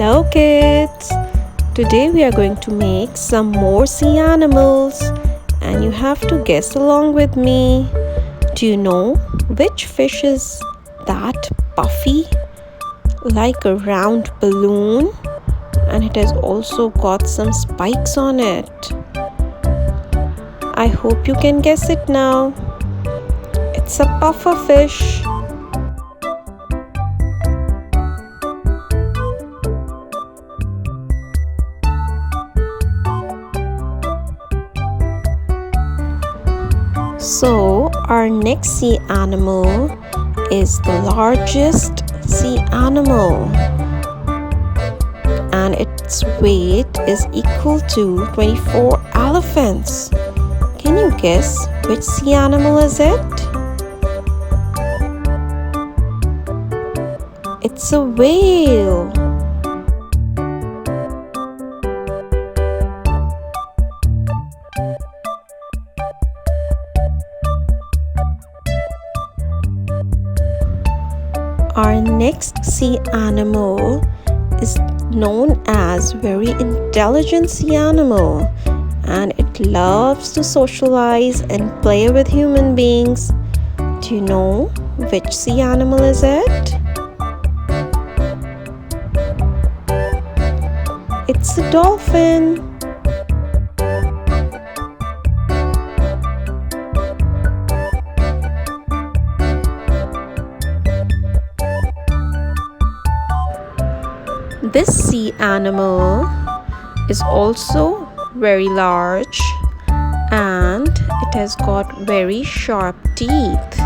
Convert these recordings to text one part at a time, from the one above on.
Hello kids! Today we are going to make some more sea animals and you have to guess along with me. Do you know which fish is that puffy? Like a round balloon, and it has also got some spikes on it. I hope you can guess it now. It's a pufferfish. So our next sea animal is the largest sea animal, and its weight is equal to 24 elephants. Can you guess which sea animal is it? It's a whale. Our next sea animal is known as very intelligent sea animal, and it loves to socialize and play with human beings. Do you know which sea animal is it? It's a dolphin. This sea animal is also very large and it has got very sharp teeth.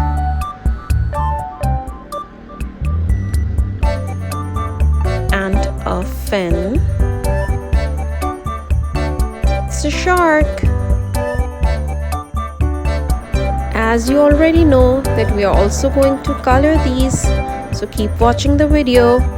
And a fin. It's a shark. As you already know that we are also going to color these, so keep watching the video.